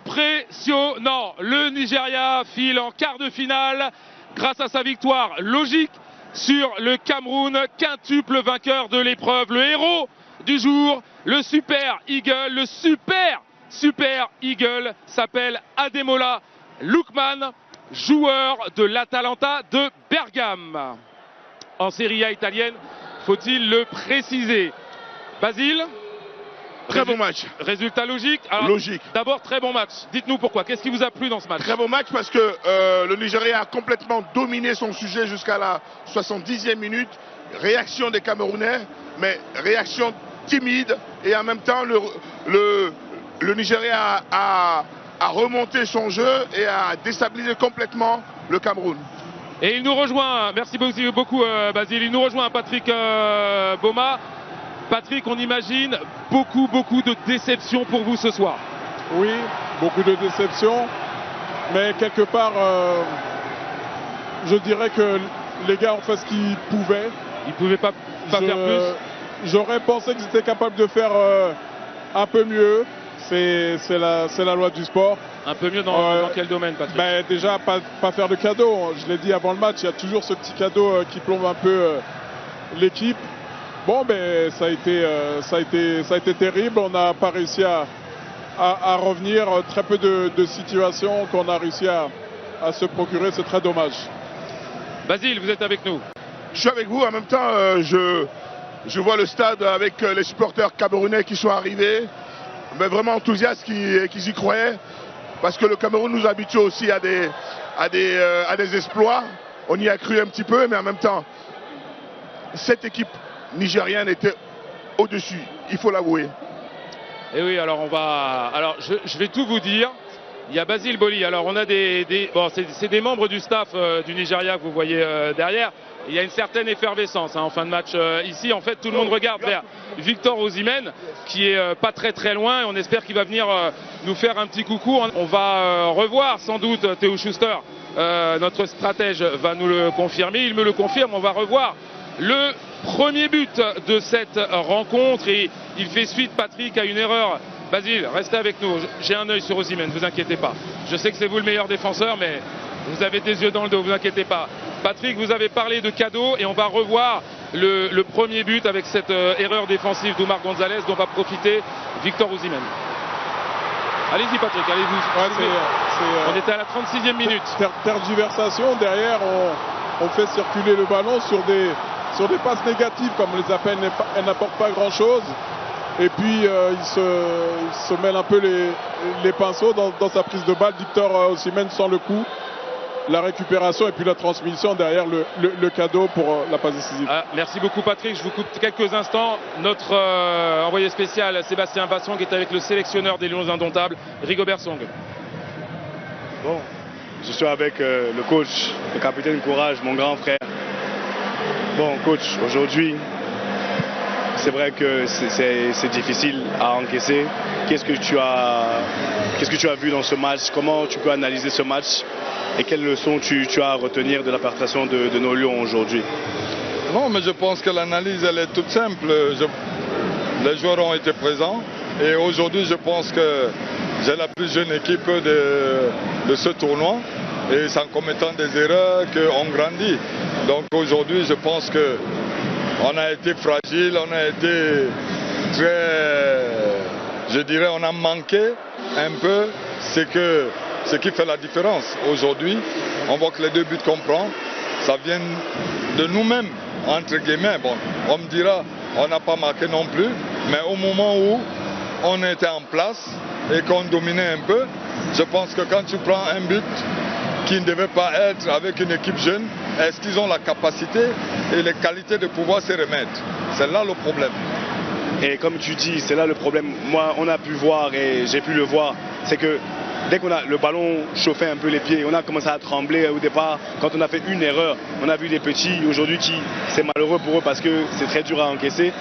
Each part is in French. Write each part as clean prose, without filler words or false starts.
impressionnant. Le Nigeria file en quart de finale grâce à sa victoire logique sur le Cameroun, quintuple vainqueur de l'épreuve. Le héros du jour, le Super Eagle, le Super Eagle s'appelle Ademola Lookman, joueur de l'Atalanta de Bergame. En Serie A italienne, faut-il le préciser. Basile? Très bon match. Résultat logique. Alors, logique. D'abord, très bon match. Dites-nous pourquoi. Qu'est-ce qui vous a plu dans ce match? Très bon match parce que le Nigeria a complètement dominé son sujet jusqu'à la 70e minute. Réaction des Camerounais, mais réaction timide. Et en même temps, le Nigeria a remonté son jeu et a déstabilisé complètement le Cameroun. Et il nous rejoint, merci beaucoup Basile, il nous rejoint Patrick Boma. Patrick, on imagine beaucoup de déceptions pour vous ce soir. Oui, beaucoup de déceptions, mais quelque part, je dirais que les gars ont fait ce qu'ils pouvaient. Ils ne pouvaient pas faire plus. J'aurais pensé qu'ils étaient capables de faire un peu mieux. C'est la loi du sport. Un peu mieux dans quel domaine, Patrick? Ben déjà, pas faire de cadeau. Je l'ai dit avant le match, il y a toujours ce petit cadeau qui plombe un peu l'équipe. Bon, ben ça a été terrible. On n'a pas réussi à revenir. Très peu de situations qu'on a réussi à se procurer. C'est très dommage. Basile, vous êtes avec nous. Je suis avec vous. En même temps, je vois le stade avec les supporters camerounais qui sont arrivés. Mais vraiment enthousiastes qui y croyaient. Parce que le Cameroun nous habitue aussi à des exploits. On y a cru un petit peu, mais en même temps, cette équipe nigérienne était au-dessus, il faut l'avouer. Et oui, alors je vais tout vous dire. Il y a Basile Boli. Alors on a c'est des membres du staff du Nigeria que vous voyez derrière. Il y a une certaine effervescence en fin de match ici. En fait, tout le monde regarde vers Victor Osimhen, qui est pas très loin. Et on espère qu'il va venir nous faire un petit coucou. On va revoir sans doute Theo Schuster. Notre stratège va nous le confirmer. Il me le confirme. On va revoir le premier but de cette rencontre. Et il fait suite, Patrick, à une erreur. Basile, restez avec nous. J'ai un œil sur Osimhen, ne vous inquiétez pas. Je sais que c'est vous le meilleur défenseur, mais vous avez des yeux dans le dos, ne vous inquiétez pas. Patrick, vous avez parlé de cadeau et on va revoir le premier but avec cette erreur défensive d'Oumar Gonzalez dont va profiter Victor Osimhen. Allez-y Patrick, allez-vous. On était à la 36e minute. Tergiversation, derrière on fait circuler le ballon sur des passes négatives, comme on les appelle, elles n'apportent pas grand-chose. Et puis il se mêle un peu les pinceaux dans sa prise de balle. Victor Osimhen sent le coup, la récupération et puis la transmission derrière le cadeau pour la passe décisive. Merci beaucoup Patrick, je vous coupe quelques instants. Notre envoyé spécial Sébastien Bassong est avec le sélectionneur des Lions Indomptables, Rigobert Song. Bon, je suis avec le coach, le capitaine Courage, mon grand frère. Bon coach, aujourd'hui, c'est vrai que c'est difficile à encaisser. Qu'est-ce que tu as vu dans ce match? Comment tu peux analyser ce match? Et quelles leçons tu as à retenir de la prestation de nos Lions aujourd'hui? Non, mais je pense que l'analyse, elle est toute simple. Les joueurs ont été présents. Et aujourd'hui, je pense que j'ai la plus jeune équipe de ce tournoi. Et c'est en commettant des erreurs qu'on grandit. Donc aujourd'hui, je pense que on a été fragile, on a été je dirais, on a manqué un peu ce qui fait la différence. Aujourd'hui, on voit que les 2 buts qu'on prend, ça vient de nous-mêmes, entre guillemets. Bon, on me dira, on n'a pas marqué non plus, mais au moment où on était en place et qu'on dominait un peu, je pense que quand tu prends un but qui ne devait pas être avec une équipe jeune, est-ce qu'ils ont la capacité et les qualités de pouvoir se remettre? C'est là le problème. Et comme tu dis, c'est là le problème. Moi, on a pu voir et j'ai pu le voir, c'est que dès qu'on a le ballon chauffé un peu les pieds, on a commencé à trembler au départ. Quand on a fait une erreur, on a vu des petits aujourd'hui qui, c'est malheureux pour eux parce que c'est très dur à encaisser.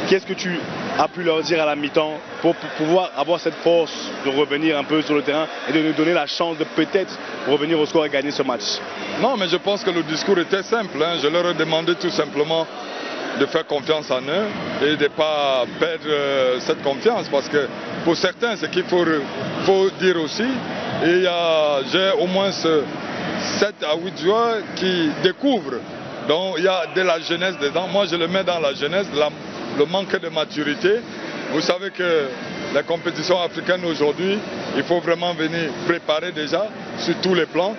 Qu'est-ce que tu as pu leur dire à la mi-temps pour pouvoir avoir cette force de revenir un peu sur le terrain et de nous donner la chance de peut-être revenir au score et gagner ce match? Non, mais je pense que le discours était simple. Je leur ai demandé tout simplement de faire confiance en eux et de ne pas perdre cette confiance. Parce que pour certains, ce qu'il faut dire aussi, j'ai au moins 7 à 8 joueurs qui découvrent. Donc il y a de la jeunesse dedans. Moi je le mets dans la jeunesse, le manque de maturité. Vous savez que la compétition africaine aujourd'hui, il faut vraiment venir préparer déjà sur tous les plans,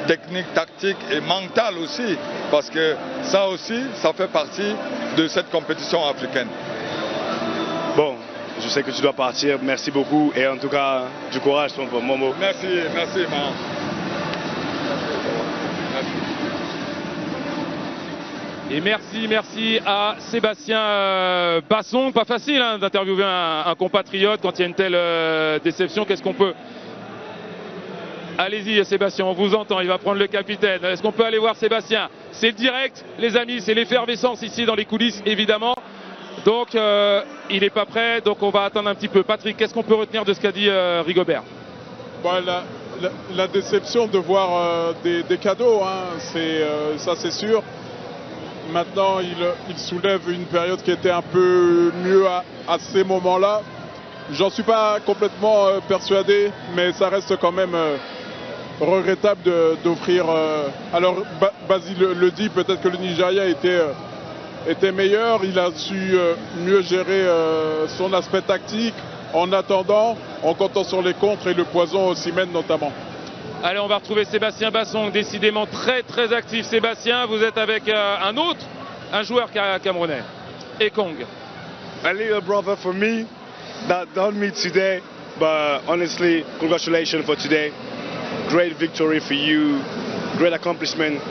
technique, tactique et mental aussi. Parce que ça aussi, ça fait partie de cette compétition africaine. Bon, je sais que tu dois partir. Merci beaucoup et en tout cas, du courage, ton Momo. Merci, man. Et merci à Sébastien Bassong. Pas facile d'interviewer un compatriote quand il y a une telle déception. Qu'est-ce qu'on peut... Allez-y Sébastien, on vous entend, il va prendre le capitaine. Est-ce qu'on peut aller voir Sébastien? C'est direct les amis, c'est l'effervescence ici dans les coulisses évidemment. Donc il n'est pas prêt, donc on va attendre un petit peu. Patrick, qu'est-ce qu'on peut retenir de ce qu'a dit Rigobert? La déception de voir des cadeaux, ça c'est sûr. Maintenant, il soulève une période qui était un peu mieux à ces moments-là. J'en suis pas complètement persuadé, mais ça reste quand même regrettable d'offrir. Alors, Basile le dit, peut-être que le Nigeria était meilleur. Il a su mieux gérer son aspect tactique en attendant, en comptant sur les contres et le poison au cimène notamment. Allez, on va retrouver Sébastien Bassong, décidément très actif. Sébastien, vous êtes avec un joueur camerounais, Ekong. A little brother for me, that done me today, but honestly, congratulations for today. Great victory for you, great accomplishment.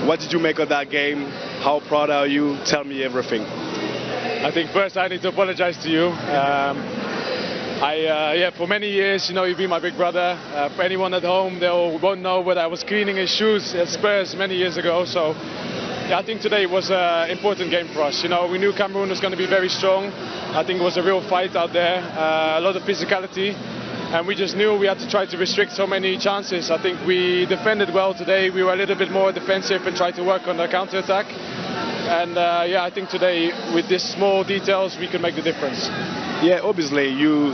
What did you make of that game? How proud are you? Tell me everything. I think first I need to apologize to you. For many years, you've been my big brother. For anyone at home, they won't know, but I was cleaning his shoes at Spurs many years ago. So, I think today was an important game for us. We knew Cameroon was going to be very strong. I think it was a real fight out there, a lot of physicality, and we just knew we had to try to restrict so many chances. I think we defended well today. We were a little bit more defensive and tried to work on the counter-attack. And I think today, with these small details, we could make the difference. Yeah, obviously, you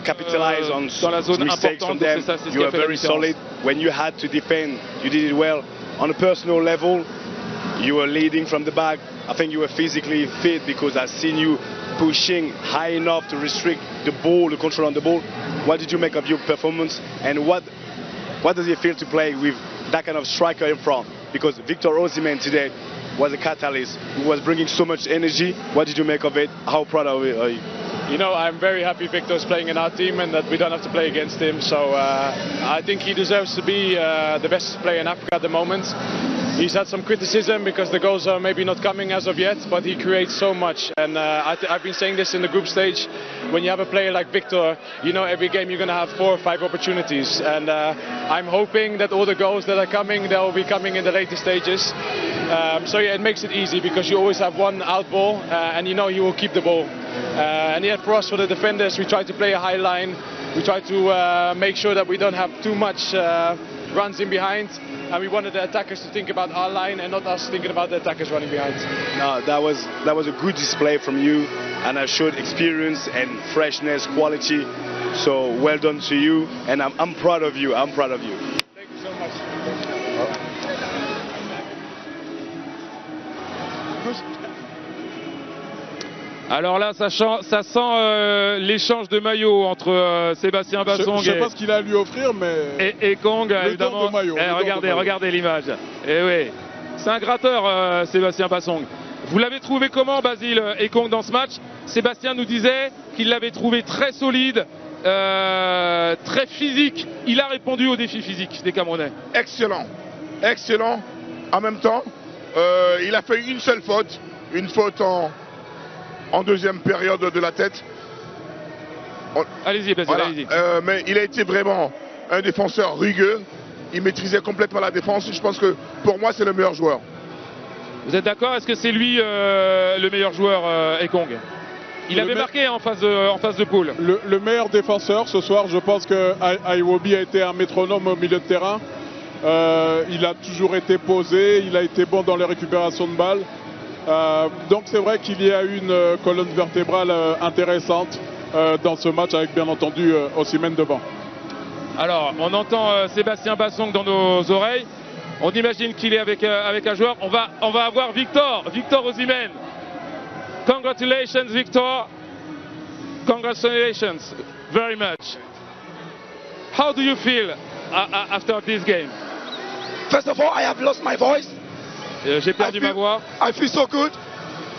capitalize on mistakes from them. You were very solid. When you had to defend, you did it well. On a personal level, you were leading from the back. I think you were physically fit because I've seen you pushing high enough to restrict the ball, the control on the ball. What did you make of your performance? And what does it feel to play with that kind of striker in front? Because Victor Osimhen today was a catalyst. He was bringing so much energy. What did you make of it? How proud are you? I'm very happy Victor's playing in our team and that we don't have to play against him. So I think he deserves to be the best player in Africa at the moment. He's had some criticism because the goals are maybe not coming as of yet, but he creates so much. And I've been saying this in the group stage. When you have a player like Victor, every game you're going to have 4 or 5 opportunities. And I'm hoping that all the goals that are coming, they'll be coming in the later stages. It makes it easy because you always have one out ball and he will keep the ball. And yet for us, for the defenders, we try to play a high line. We try to make sure that we don't have too much runs in behind. And we wanted the attackers to think about our line and not us thinking about the attackers running behind. No, that was a good display from you, and I showed experience and freshness, quality. So well done to you, and I'm proud of you. I'm proud of you. Thank you so much. Alors là, ça sent l'échange de maillots entre Sébastien Bassong je sais pas ce qu'il a à lui offrir, mais et Ekong, évidemment. Regardez l'image. Et oui, c'est un gratteur, Sébastien Bassong. Vous l'avez trouvé comment, Basile, Ekong, dans ce match? Sébastien nous disait qu'il l'avait trouvé très solide, très physique. Il a répondu aux défis physiques des Camerounais. Excellent. En même temps, il a fait une seule faute, une faute en deuxième période de la tête. Allez-y, Basile, allez-y. Mais il a été vraiment un défenseur rugueux. Il maîtrisait complètement la défense. Je pense que pour moi, c'est le meilleur joueur. Vous êtes d'accord? Est-ce que c'est lui le meilleur joueur, Ekong? Il avait marqué en phase de poule. Le meilleur défenseur ce soir, je pense que Iwobi a été un métronome au milieu de terrain. Il a toujours été posé, il a été bon dans les récupérations de balles. Donc c'est vrai qu'il y a une colonne vertébrale intéressante dans ce match avec bien entendu Osimhen devant. Alors on entend Sébastien Bassong dans nos oreilles. On imagine qu'il est avec un joueur. On va avoir Victor Osimhen. Congratulations Victor. Congratulations very much. How do you feel after this game? First of all, I have lost my voice. J'ai perdu ma voix. I feel so good.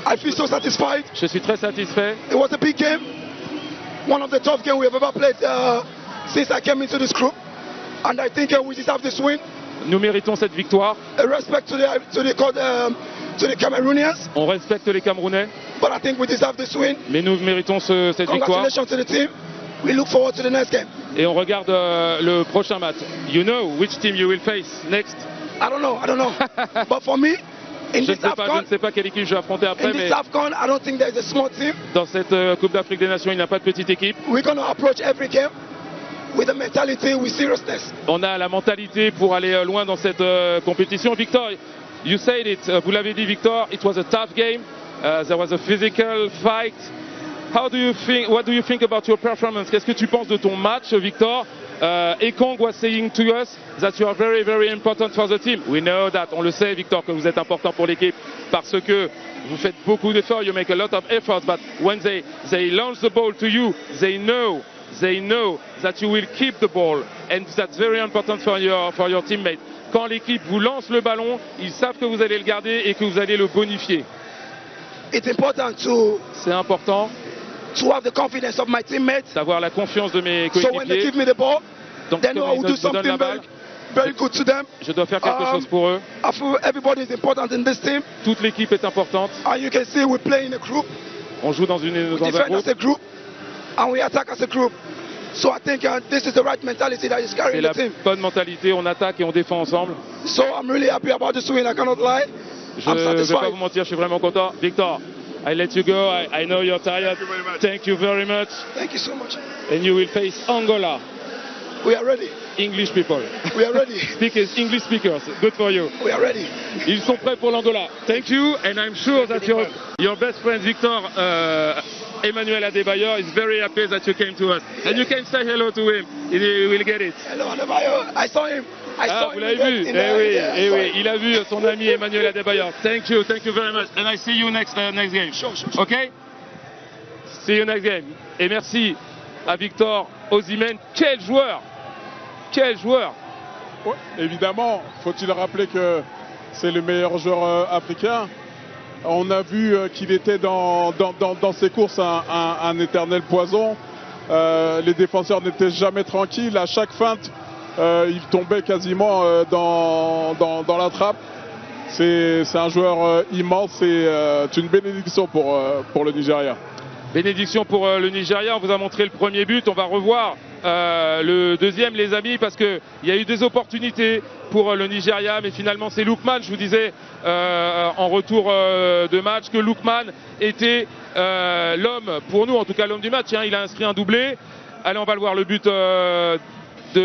I feel so satisfied. Je suis très satisfait. It was a big game. One of the tough games we have ever played since I came into this group. And I think we deserve this win. Nous méritons cette victoire. Respect to the Cameroonians. On respecte les Camerounais. But I think we deserve this win. Mais nous méritons cette victoire. Congratulations to the team. We look forward to the next game. Et on regarde le prochain match. You know which team you will face next? I don't know. But for me, in Je this AFCON, ne sais pas quelle équipe je vais affronter après, mais I don't think there's a small team. dans cette Coupe d'Afrique des Nations, il n'y a pas de petite équipe. We're going to approach every game with a mentality, with seriousness. On a la mentalité pour aller loin dans cette compétition. Victor, you said it, vous l'avez dit Victor, it was a tough game. There was a physical fight. What do you think about your performance? Qu'est-ce que tu penses de ton match, Victor? Ekong was saying to us that you are very, very important for the team. We know that. On le sait, Victor, que vous êtes important pour l'équipe parce que vous faites beaucoup d'efforts. You make a lot of efforts, but when they launch the ball to you, they know that you will keep the ball, and that's very important for your teammates. Quand l'équipe vous lance le ballon, ils savent que vous allez le garder et que vous allez le bonifier. It's important to. C'est important. To have the confidence of my teammates. D'avoir la confiance de mes coéquipiers. So when they give me the ball, donc they know I will do something very good to them. Je dois faire quelque chose pour eux. I feel everybody is important in this team. Toute l'équipe est importante. And you can see we play in a group. On joue dans un defend as a group, and we attack as a group. So I think this is the right mentality that is carrying the team. C'est la bonne mentalité. On attaque et on défend ensemble. So I'm really happy about this win. I cannot lie. Je ne vais pas vous mentir, je suis vraiment content. Victor, I let you go. I know you're tired. Thank you very much. Thank you so much. And you will face Angola. We are ready. English people. We are ready. English speakers. Good for you. We are ready. Ils sont prêts pour l'Angola. Thank you, and I'm sure that your best friend Victor Emmanuel Adebayor is very happy that you came to us. Yeah. And you can say hello to him. He will get it. Hello Adebayor. I saw him. Vous l'avez vu? Oui, il a vu son ami Emmanuel Adebayor. Thank you very much. And I see you next game. Sure. Okay? See you next game. Et merci à Victor Osimhen. Quel joueur! Ouais, évidemment, faut-il rappeler que c'est le meilleur joueur africain. On a vu qu'il était dans ses courses un éternel poison. Les défenseurs n'étaient jamais tranquilles. À chaque feinte, il tombait quasiment dans la trappe. C'est un joueur immense. C'est une bénédiction pour le Nigeria. Bénédiction pour le Nigeria. On vous a montré le premier but. On va revoir le deuxième, les amis, parce qu'il y a eu des opportunités pour le Nigeria, mais finalement c'est Lookman. Je vous disais en retour de match que Lookman était l'homme, pour nous en tout cas l'homme du match. Il a inscrit un doublé. Allez, on va le voir, le but de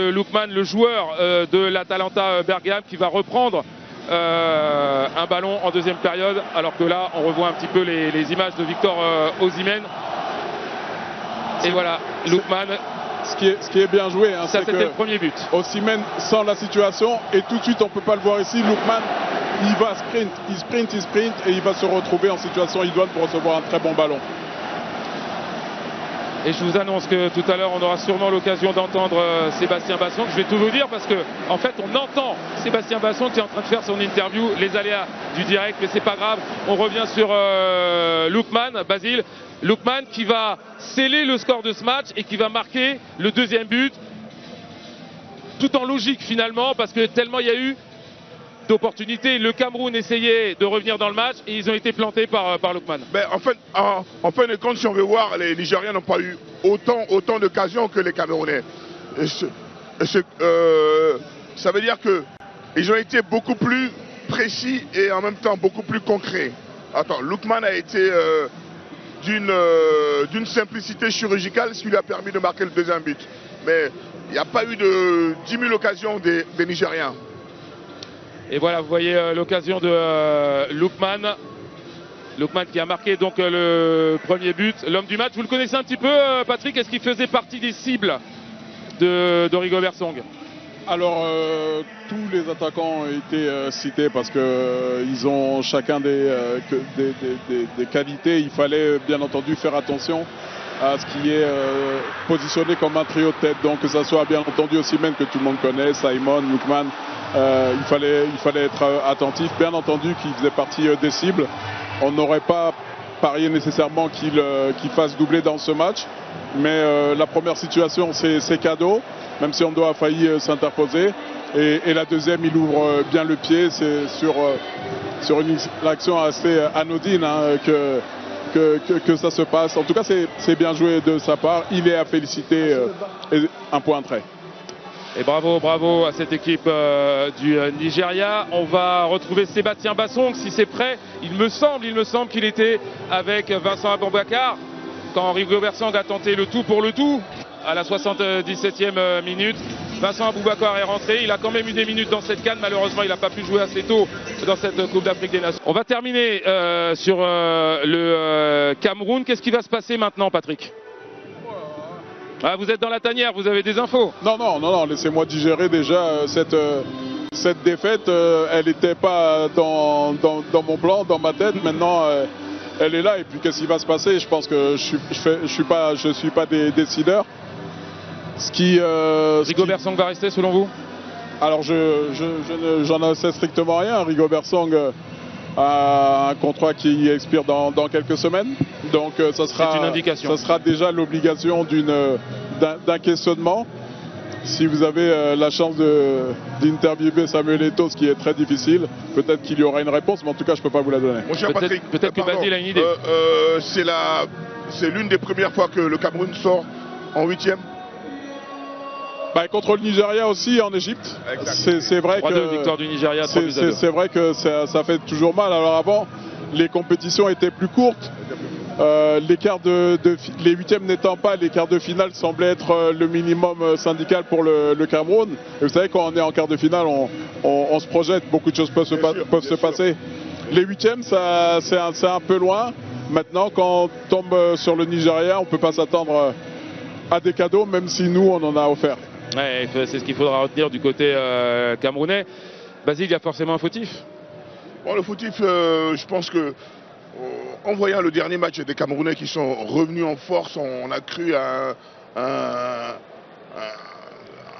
Lookman, le joueur de l'Atalanta Bergame, qui va reprendre un ballon en deuxième période, alors que là on revoit un petit peu les images de Victor Osimhen. Et voilà, Lookman. Ce qui est bien joué, hein, ça c'était le premier but. Osimhen sent la situation et tout de suite on ne peut pas le voir ici. Lookman, il va sprint et il va se retrouver en situation idoine pour recevoir un très bon ballon. Et je vous annonce que tout à l'heure on aura sûrement l'occasion d'entendre Sébastien Bassong. Je vais tout vous dire parce que en fait on entend Sébastien Bassong qui est en train de faire son interview, les aléas du direct, mais c'est pas grave. On revient sur Lookman, Basile. Lookman qui va sceller le score de ce match et qui va marquer le deuxième but, tout en logique finalement, parce que tellement il y a eu d'opportunités. Le Cameroun essayait de revenir dans le match et ils ont été plantés par Lookman. Ben, en fin de compte, si on veut voir, les Nigériens n'ont pas eu autant d'occasions que les Camerounais. Ça veut dire qu'ils ont été beaucoup plus précis et en même temps beaucoup plus concrets. Attends, Lookman a été d'une simplicité chirurgicale, ce qui lui a permis de marquer le deuxième but. Mais il n'y a pas eu de 10 000 occasions des Nigériens. Et voilà, vous voyez l'occasion de Lookman. Lookman qui a marqué donc le premier but, l'homme du match. Vous le connaissez un petit peu, Patrick? Est-ce qu'il faisait partie des cibles de Rigobert Song? Alors, tous les attaquants ont été cités parce qu'ils ont chacun des qualités. Il fallait bien entendu faire attention à ce qui est positionné comme un trio de tête. Donc que ce soit bien entendu Osimhen que tout le monde connaît, Simon, Lookman, il fallait être attentif. Bien entendu qu'il faisait partie des cibles. On n'aurait pas parié nécessairement qu'il fasse doubler dans ce match. Mais la première situation, c'est cadeau, même si on doit failli s'interposer. Et la deuxième, il ouvre bien le pied. C'est sur une action assez anodine hein, que ça se passe. En tout cas, c'est bien joué de sa part. Il est à féliciter. Et un point très. Et bravo à cette équipe du Nigeria. On va retrouver Sébastien Bassong si c'est prêt. Il me semble qu'il était avec Vincent Aboubakar quand Rigobert Song a tenté le tout pour le tout à la 77e minute. Vincent Aboubakar est rentré. Il a quand même eu des minutes dans cette CAN. Malheureusement, il n'a pas pu jouer assez tôt dans cette Coupe d'Afrique des Nations. On va terminer sur le Cameroun. Qu'est-ce qui va se passer maintenant, Patrick? Ah, vous êtes dans la tanière, vous avez des infos? Non, laissez-moi digérer déjà cette défaite. Elle n'était pas dans mon plan, dans ma tête. Maintenant, elle est là. Et puis, qu'est-ce qui va se passer? Je pense que je suis pas des décideurs. Rigobert Song va rester selon vous? Alors, j'en sais strictement rien. Rigobert Song a un contrat qui expire dans quelques semaines. Donc ça sera déjà l'obligation d'un questionnement. Si vous avez la chance d'interviewer Samuel Eto'o, ce qui est très difficile, peut-être qu'il y aura une réponse, mais en tout cas je ne peux pas vous la donner. Mon cher Patrick, peut-être que Basile a une idée. C'est l'une des premières fois que le Cameroun sort en 8e. Contre le Nigeria aussi en Égypte. C'est vrai que victoire du Nigeria. C'est vrai que ça fait toujours mal. Alors avant, les compétitions étaient plus courtes. Les huitièmes n'étant pas, les quarts de finale semblaient être le minimum syndical pour le Cameroun. Et vous savez, quand on est en quart de finale, on se projette, beaucoup de choses peuvent se passer. Les huitièmes, c'est un peu loin. Maintenant, quand on tombe sur le Nigeria, on ne peut pas s'attendre à des cadeaux, même si nous, on en a offert. Ouais, c'est ce qu'il faudra retenir du côté camerounais. Basile, il y a forcément un fautif? Bon, le fautif, je pense que en voyant le dernier match des Camerounais qui sont revenus en force, on a cru à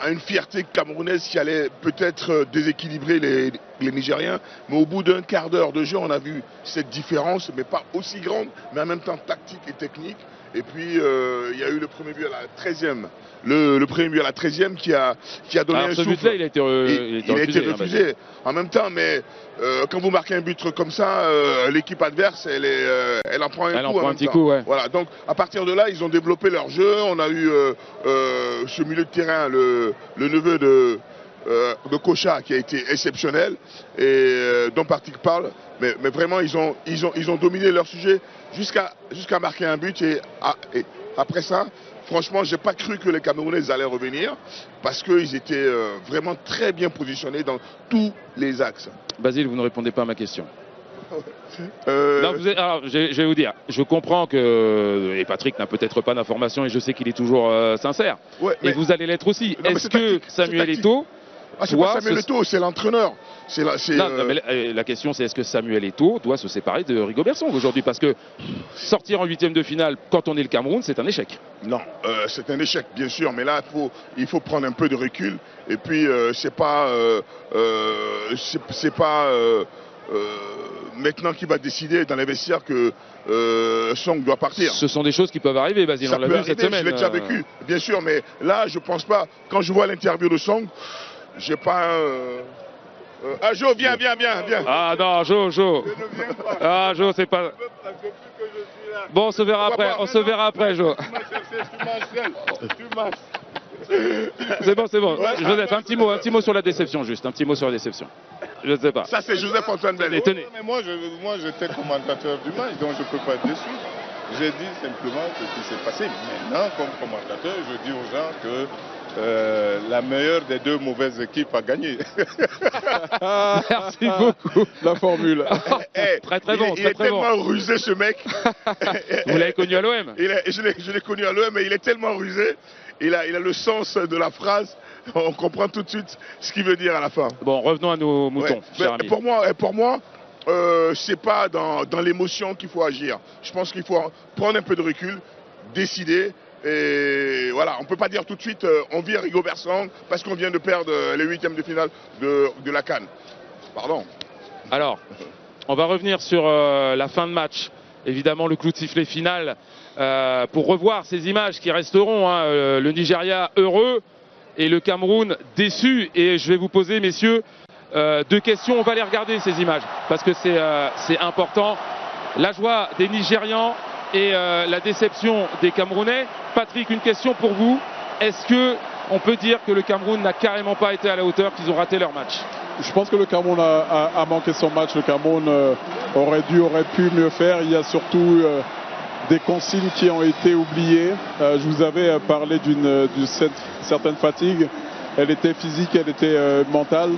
une fierté camerounaise qui allait peut-être déséquilibrer les Nigériens. Mais au bout d'un quart d'heure de jeu, on a vu cette différence, mais pas aussi grande, mais en même temps tactique et technique. Et puis il y a eu le premier but à la 13e. Le premier but à la 13e qui a donné un souffle. But-là, il a été refusé en même temps, mais quand vous marquez un but comme ça, l'équipe adverse, elle en prend un petit coup. Ouais. Voilà, donc à partir de là, ils ont développé leur jeu. On a eu ce milieu de terrain, le neveu de Kocha qui a été exceptionnel et dont Patrick parle. Mais vraiment, ils ont dominé leur sujet jusqu'à marquer un but et après ça. Franchement, je n'ai pas cru que les Camerounais allaient revenir parce qu'ils étaient vraiment très bien positionnés dans tous les axes. Basile, vous ne répondez pas à ma question. Non, alors, je vais vous dire, je comprends que, et Patrick n'a peut-être pas d'informations et je sais qu'il est toujours sincère, ouais, et vous allez l'être aussi. Est-ce que Samuel Eto'o... c'est pas Samuel Eto'o, c'est l'entraîneur. Non, mais la question c'est est-ce que Samuel Eto'o doit se séparer de Rigobert Song aujourd'hui? Parce que sortir en huitième de finale quand on est le Cameroun, c'est un échec. Non, c'est un échec bien sûr, mais là il faut prendre un peu de recul. Et puis c'est pas maintenant qu'il va décider dans les vestiaires que Song doit partir. Ce sont des choses qui peuvent arriver, Basile, on l'a vu cette semaine. Je l'ai déjà vécu, bien sûr, mais là je pense pas. Quand je vois l'interview de Song, j'ai pas ah, Jo, viens. Ah non, Jo. Ah, Jo, c'est pas... Bon, on se verra après, Jo. C'est bon. Joseph, un petit mot sur la déception, juste. Un petit mot sur la déception. Je ne sais pas. Ça, c'est Joseph Antoine Bell. Mais moi, j'étais commentateur du match, donc je ne peux pas être déçu. J'ai dit simplement ce qui s'est passé. Maintenant, comme commentateur, je dis aux gens que La meilleure des deux mauvaises équipes a gagné. Merci beaucoup. La formule. Très très bon. Il est tellement rusé ce mec. Vous l'avez connu à l'OM? Je l'ai connu à l'OM, mais il est tellement rusé. Il a le sens de la phrase. On comprend tout de suite ce qu'il veut dire à la fin. Bon, revenons à nos moutons. Ouais. Pour moi, c'est pas dans l'émotion qu'il faut agir. Je pense qu'il faut prendre un peu de recul, décider. Et voilà, on ne peut pas dire tout de suite on vire Rigobert Song parce qu'on vient de perdre les huitièmes de finale de la CAN. Pardon. Alors, on va revenir sur la fin de match. Évidemment, le clou de sifflet final pour revoir ces images qui resteront. Le Nigeria heureux et le Cameroun déçu. Et je vais vous poser, messieurs, deux questions. On va les regarder, ces images, parce que c'est important. La joie des Nigérians et la déception des Camerounais. Patrick, une question pour vous. Est-ce qu'on peut dire que le Cameroun n'a carrément pas été à la hauteur, qu'ils ont raté leur match? Je pense que le Cameroun a manqué son match. Le Cameroun aurait pu mieux faire. Il y a surtout des consignes qui ont été oubliées. Je vous avais parlé d'une certaine fatigue. Elle était physique, elle était mentale.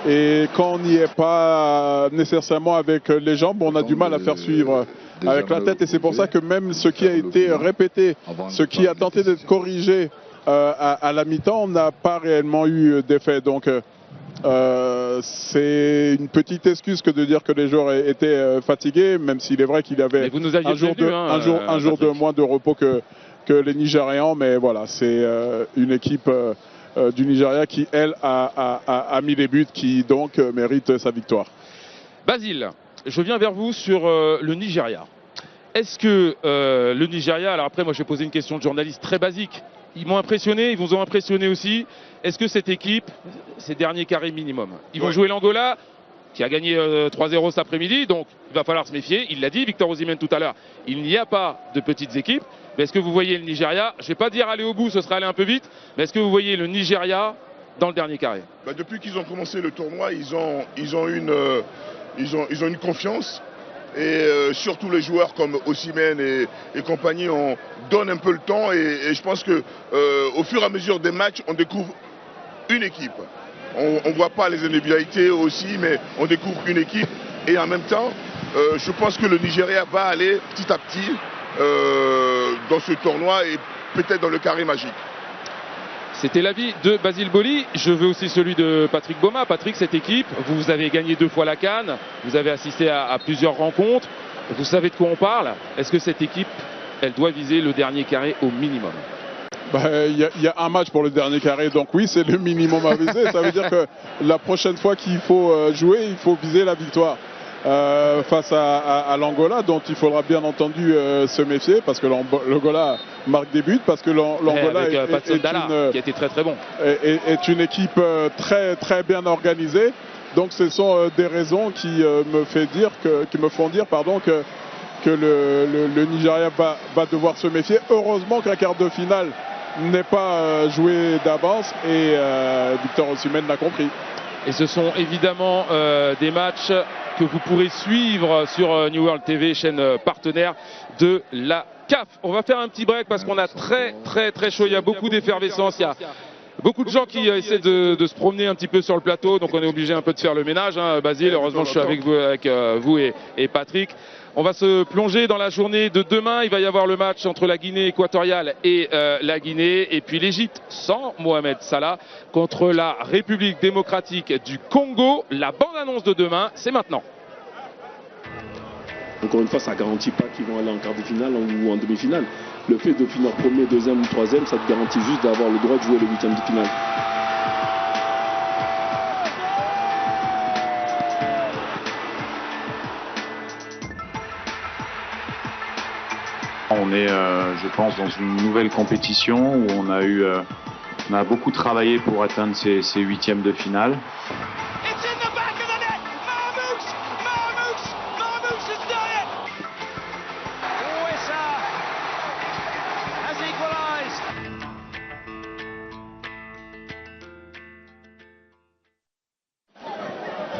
Et quand on n'y est pas nécessairement avec les jambes, on a du mal à faire suivre avec la tête. Et c'est pour ça que même ce qui a été répété, ce qui a tenté d'être corrigé à la mi-temps, n'a pas réellement eu d'effet. Donc c'est une petite excuse que de dire que les joueurs étaient fatigués, même s'il est vrai qu'il y avait un jour de moins de repos que les Nigérians. Mais voilà, c'est une équipe du Nigeria qui, elle, a mis les buts, qui donc mérite sa victoire. Basile, je viens vers vous sur le Nigeria. Est-ce que le Nigeria, alors après moi je vais poser une question de journaliste très basique, ils m'ont impressionné, ils vous ont impressionné aussi. Est-ce que cette équipe, c'est dernier carré minimum? Ils vont jouer l'Angola, qui a gagné 3-0 cet après-midi, donc il va falloir se méfier. Il l'a dit, Victor Osimhen tout à l'heure, il n'y a pas de petites équipes. Mais est-ce que vous voyez le Nigeria? Je ne vais pas dire aller au bout, ce serait aller un peu vite, mais est-ce que vous voyez le Nigeria dans le dernier carré? Depuis qu'ils ont commencé le tournoi, ils ont une confiance. Et surtout les joueurs comme Osimhen et compagnie, on donne un peu le temps. Et je pense qu'au fur et à mesure des matchs, on découvre une équipe. On ne voit pas les individualités aussi, mais on découvre une équipe. Et en même temps, je pense que le Nigeria va aller petit à petit dans ce tournoi et peut-être dans le carré magique. C'était l'avis de Basile Boli. Je veux aussi celui de Patrick Boma. Patrick, cette équipe, vous avez gagné 2 fois la CAN, vous avez assisté à plusieurs rencontres, vous savez de quoi on parle. Est-ce que cette équipe, elle doit viser le dernier carré au minimum? Il y a un match pour le dernier carré, donc oui, c'est le minimum à viser. Ça veut dire que la prochaine fois qu'il faut jouer, il faut viser la victoire. Face à l'Angola, dont il faudra bien entendu se méfier, parce que l'Angola marque des buts, parce que l'Angola qui a été très très bon, est une équipe très très bien organisée. Donc ce sont des raisons qui me font dire que le Nigeria va devoir se méfier. Heureusement que la quart de finale n'est pas jouée d'avance, et Victor Osimhen l'a compris. Et ce sont évidemment des matchs que vous pourrez suivre sur New World TV, chaîne partenaire de la CAF. On va faire un petit break parce qu'on a très très très chaud. Il y a beaucoup d'effervescence. Il y a beaucoup de gens qui essaient de se promener un petit peu sur le plateau. Donc on est obligé un peu de faire le ménage. Basile, heureusement je suis avec vous et Patrick. On va se plonger dans la journée de demain. Il va y avoir le match entre la Guinée équatoriale et la Guinée. Et puis l'Égypte sans Mohamed Salah contre la République démocratique du Congo. La bande-annonce de demain, c'est maintenant. Encore une fois, ça ne garantit pas qu'ils vont aller en quart de finale ou en demi-finale. Le fait de finir premier, deuxième ou troisième, ça te garantit juste d'avoir le droit de jouer le huitième de finale. On est, je pense, dans une nouvelle compétition où on a beaucoup travaillé pour atteindre ces huitièmes de finale.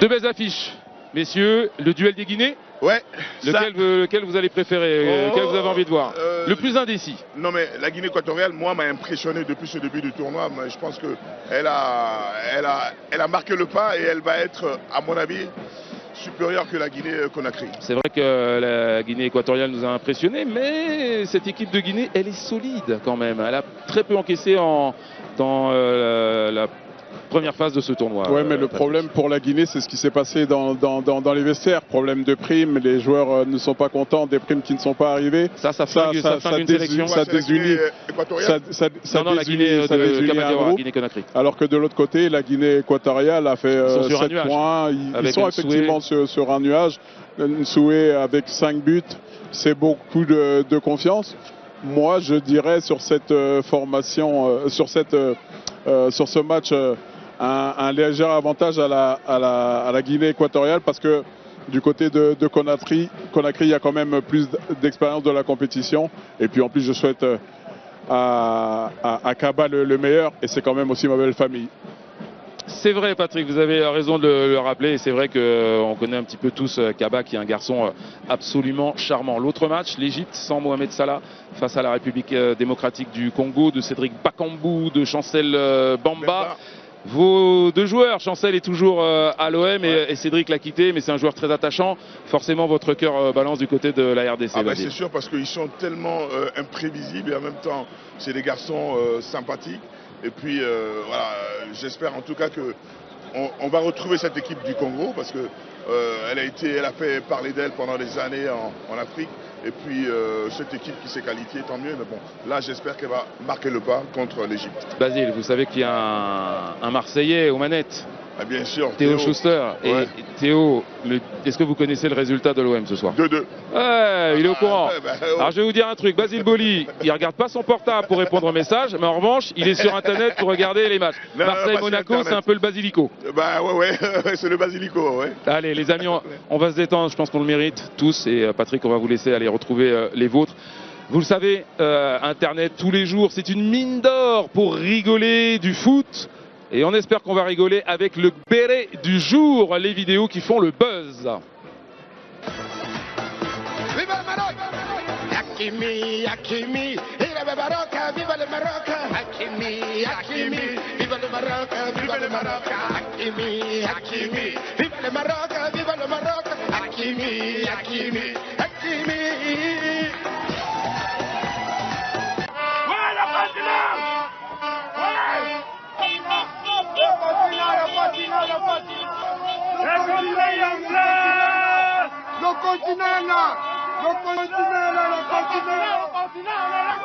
Deux belles affiches, messieurs. Le duel des Guinées. Ouais. Lequel vous allez préférer? Lequel vous avez envie de voir? le plus indécis. Non, mais la Guinée équatoriale, moi, m'a impressionné depuis ce début du tournoi. Mais je pense qu'elle a marqué le pas et elle va être, à mon avis, supérieure que la Guinée-Conakry. C'est vrai que la Guinée équatoriale nous a impressionnés, mais cette équipe de Guinée, elle est solide quand même. Elle a très peu encaissé dans la première phase de ce tournoi. Ouais, mais le problème pour la Guinée, c'est ce qui s'est passé dans les vestiaires. Problème de primes, les joueurs ne sont pas contents des primes qui ne sont pas arrivées. Ça flingue une sélection. Ça désunit. Non, la Guinée de Camadiora, Guinée-Conakry. Alors que de l'autre côté, la Guinée équatoriale a fait 7 points. Ils sont effectivement sur un nuage. Nsoué avec 5 buts, c'est beaucoup de confiance. Moi, je dirais sur cette formation, sur ce match, un léger avantage à la Guinée équatoriale, parce que du côté de Conakry, il y a quand même plus d'expérience de la compétition. Et puis en plus, je souhaite à Kaba le meilleur, et c'est quand même aussi ma belle famille. C'est vrai, Patrick, vous avez raison de le rappeler. Et c'est vrai qu'on connaît un petit peu tous Kaba, qui est un garçon absolument charmant. L'autre match, l'Égypte sans Mohamed Salah face à la République démocratique du Congo, de Cédric Bakambu, de Chancel Bamba. Vos deux joueurs, Chancel est toujours à l'OM et Cédric l'a quitté, mais c'est un joueur très attachant. Forcément, votre cœur balance du côté de la RDC. Ah ben c'est sûr, parce qu'ils sont tellement imprévisibles et en même temps, c'est des garçons sympathiques. Et puis voilà, j'espère en tout cas qu'on va retrouver cette équipe du Congo, parce que elle a fait parler d'elle pendant des années en Afrique. Et puis cette équipe qui s'est qualifiée, tant mieux. Mais bon, là j'espère qu'elle va marquer le pas contre l'Égypte. Basile, vous savez qu'il y a un Marseillais aux manettes. Ah, bien sûr. Théo Schuster. Ouais. Et Théo, est-ce que vous connaissez le résultat de l'OM ce soir? 2-2. Ouais, il est au courant. Alors je vais vous dire un truc, Basile Boli, il regarde pas son portable pour répondre aux messages, mais en revanche, il est sur Internet pour regarder les matchs. Marseille-Monaco, c'est un peu le Basilico. Bah ouais, c'est le Basilico, ouais. Allez les amis, on va se détendre, je pense qu'on le mérite tous. Et Patrick, on va vous laisser aller retrouver les vôtres. Vous le savez, Internet tous les jours, c'est une mine d'or pour rigoler du foot. Et on espère qu'on va rigoler avec le béret du jour, les vidéos qui font le buzz. Viva le Maroc! Hakimi, Hakimi, viva le Maroc, viva le Maroc! Hakimi, Hakimi, viva le Maroc, viva le Maroc! Hakimi, Hakimi, viva le Maroc, viva le Maroc! Hakimi, Hakimi, Hakimi! Voilà le continent! Le continent est là! Le continent est là! Le continent est là!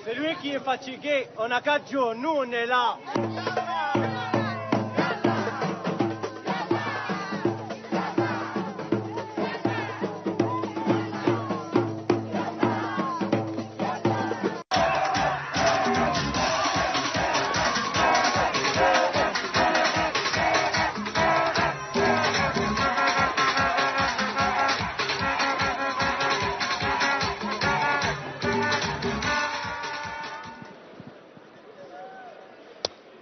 Celui qui est fatigué, on a 4 jours, nous on est là.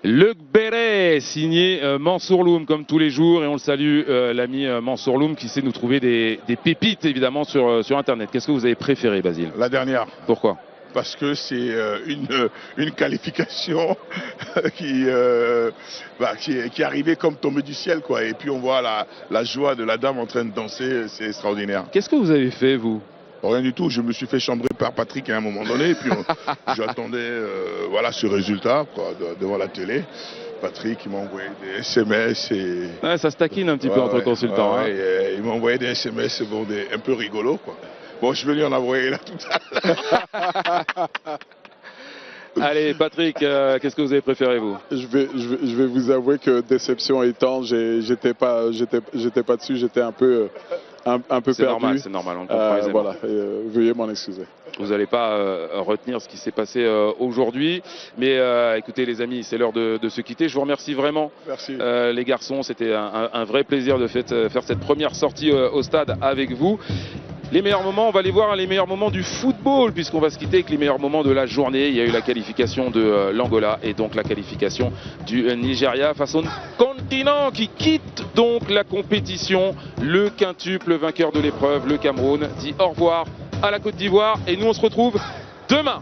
Le béret signé Mansour Loum, comme tous les jours, et on le salue, l'ami Mansour Loum, qui sait nous trouver des pépites évidemment sur Internet. Qu'est-ce que vous avez préféré, Basile? La dernière. Pourquoi? Parce que c'est une qualification qui est arrivée comme tombée du ciel, quoi. Et puis on voit la joie de la dame en train de danser, c'est extraordinaire. Qu'est-ce que vous avez fait, vous? Rien du tout, je me suis fait chambrer par Patrick à un moment donné, et puis j'attendais voilà, ce résultat, quoi, devant la télé. Patrick, il m'a envoyé des SMS et... Ouais, ça se taquine un petit peu entre consultants. Hein. Il m'a envoyé des SMS bon, un peu rigolos, quoi. Bon, je vais lui en envoyer là tout à l'heure. Allez, Patrick, qu'est-ce que vous avez préféré, vous? Je vais vous avouer que déception étant, j'étais pas dessus, j'étais un peu un peu C'est perdu. normal, c'est normal, on le comprend aisément. Voilà, veuillez m'en excuser. Vous n'allez pas retenir ce qui s'est passé aujourd'hui. Mais écoutez les amis, c'est l'heure de se quitter. Je vous remercie vraiment. Merci. Les garçons, c'était un vrai plaisir de faire cette première sortie au stade avec vous. Les meilleurs moments, on va aller voir les meilleurs moments du football, puisqu'on va se quitter avec les meilleurs moments de la journée. Il y a eu la qualification de l'Angola et donc la qualification du Nigeria face au continent qui quitte donc la compétition. Le quintuple vainqueur de l'épreuve, le Cameroun, dit au revoir à la Côte d'Ivoire et nous on se retrouve demain